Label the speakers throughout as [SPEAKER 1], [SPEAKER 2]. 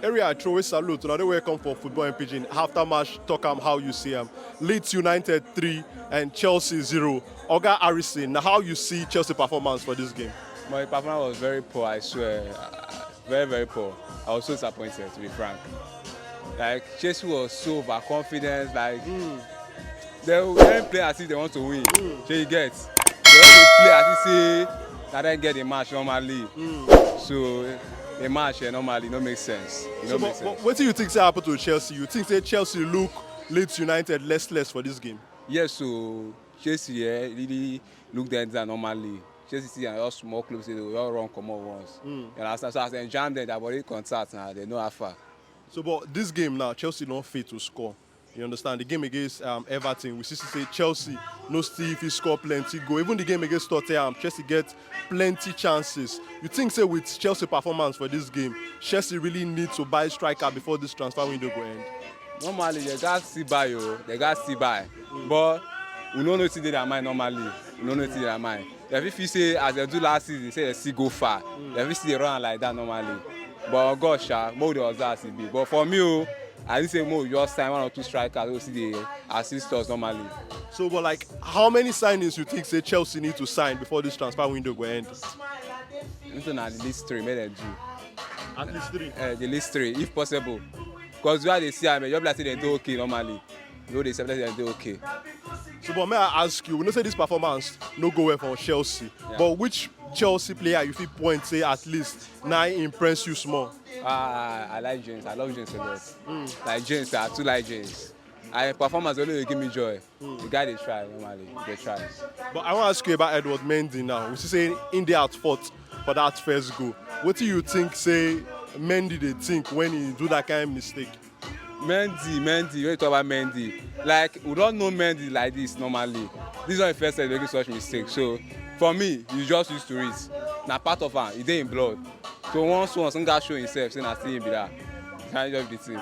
[SPEAKER 1] area I throw a salute. Now they welcome for football and Pidgin. After match, talk how you see them. Leeds United 3 and Chelsea 0. Oga Harrison, now how you see Chelsea performance for this game?
[SPEAKER 2] My performance was very poor, I swear. Very, very poor. I was so disappointed, to be frank. Like, Chelsea was so overconfident. Like, they didn't play as if they want to win. So you get. They only play as if say that they get the match normally. So the match normally don't make sense.
[SPEAKER 1] But what do you think happened to Chelsea? You think that Chelsea look Leeds United less for this game?
[SPEAKER 2] Yes, so Chelsea really look them down normally. Chelsea and all small clubs they will all run come out once. You understand? So as they jam them, they've already contact now. They know how far.
[SPEAKER 1] So, but this game now, Chelsea not fit to score. You understand? The game against Everton, we see say Chelsea no still if he score plenty goal. Even the game against Tottenham, Chelsea get plenty chances. You think say with Chelsea performance for this game, Chelsea really need to buy striker before this transfer window go end?
[SPEAKER 2] Normally they got still buy they got still buy. But we don't know what their mind normally. We don't know what their mind. If you say as they do last season, they say they still go far. If you see they run like that normally. But gosh, more the results it be. But for me, I didn't say more just sign 1 or 2 strikers who see the assist us normally.
[SPEAKER 1] So, but like, how many signings you think say Chelsea need to sign before this transfer window go end?
[SPEAKER 2] At least 3, make them do.
[SPEAKER 1] At least 3.
[SPEAKER 2] The least 3, if possible. Because where they see, I mean, you like say they do okay normally. You know they say they do okay.
[SPEAKER 1] So, but may I ask you, we know say this performance no go well for Chelsea, but which Chelsea player you feel point say at least now impress you small?
[SPEAKER 2] I like James. I love James a lot. Like James, I too like James. Performance only give me joy. The guy they try normally, they try.
[SPEAKER 1] But I want to ask you about Edward Mendy now. We see say in the at fault for that first goal. What do you think say Mendy they think when he do that kind of mistake?
[SPEAKER 2] Mendy, when you talk about Mendy, like we don't know Mendy like this normally. This is not the first time making such mistake. So for me, you just used to it. Now part of him, he dey in blood. So once some guy show himself, say na still him be that. Can't just be team.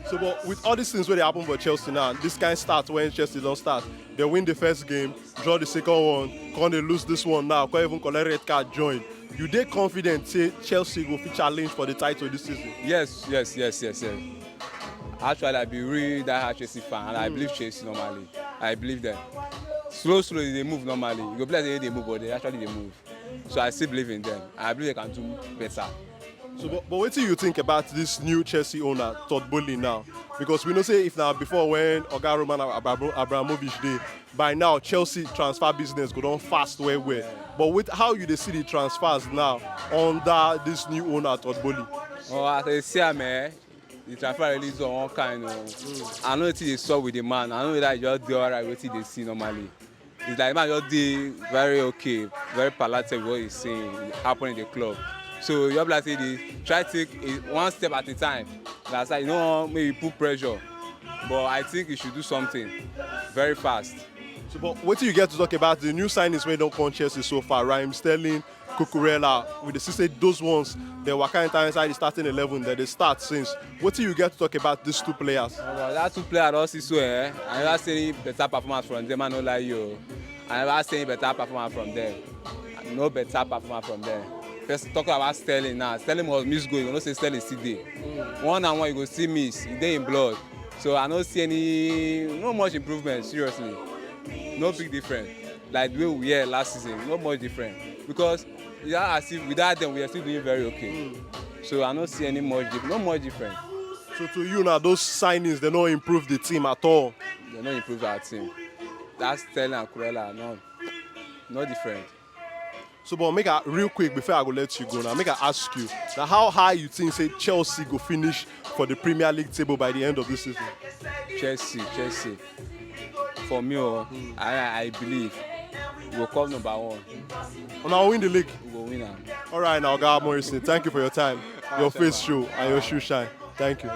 [SPEAKER 1] So, but with all these things where they happen for Chelsea now, this kind of start when Chelsea don't start. They win the first game, draw the second one, can't they lose this one now, can't even collect red card join. You dey confident say Chelsea will fit challenge for the title this season?
[SPEAKER 2] Yes. Actually, I be really that Chelsea fan, and I believe Chelsea normally. I believe them. Slowly they move normally. You go play the way they move, but they actually move. So I still believe in them. I believe they can do better.
[SPEAKER 1] So, but what do you think about this new Chelsea owner, Todd Bowley now? Because we know say if now before when Oga Roman Abramovich did, by now Chelsea transfer business go on fast well. But with how you see the transfers now under this new owner, Todd Bowley?
[SPEAKER 2] Oh, as I say, man, the transfer release on one kind of. I know what they saw with the man. I know that he just do alright what they see normally. It's like man just did very okay, very palatable what he's saying happen in the club. So you have to say they try to take it 1 step at a time. That's like you know maybe put pressure, but I think you should do something very fast.
[SPEAKER 1] So, but what do you get to talk about the new signings when don't come Chelsea so far? Raheem Sterling, Cucurella, with the sister those ones they were kind of inside the starting 11 that they start since. What do you get to talk about these 2 players?
[SPEAKER 2] Well, that 2 players also so I never see any better performance from them. I know like you. I never see any better performance from them. No better performance from them. First talking about Sterling now. Sterling was miss goal. You know say Sterling still there. 1-on-1 you go see miss. He dey in blood. So I don't see no much improvement seriously. No big difference. Like the way we were last season, no much different. Because as if without them we are still doing very okay. So I don't see any much no much different.
[SPEAKER 1] So to you now, those signings they don't improve the team at all.
[SPEAKER 2] They don't improve our team. That's Sterling and Cucurella, no different.
[SPEAKER 1] So, but make a real quick before I go let you go now. Make I ask you now, how high you think say Chelsea go finish for the Premier League table by the end of this season?
[SPEAKER 2] Chelsea. For me, I believe we will come number 1.
[SPEAKER 1] And I'll win the league.
[SPEAKER 2] We will win.
[SPEAKER 1] All right, now, Oga Harrison, thank you for your time, your face show, and your shoe shine. Thank you.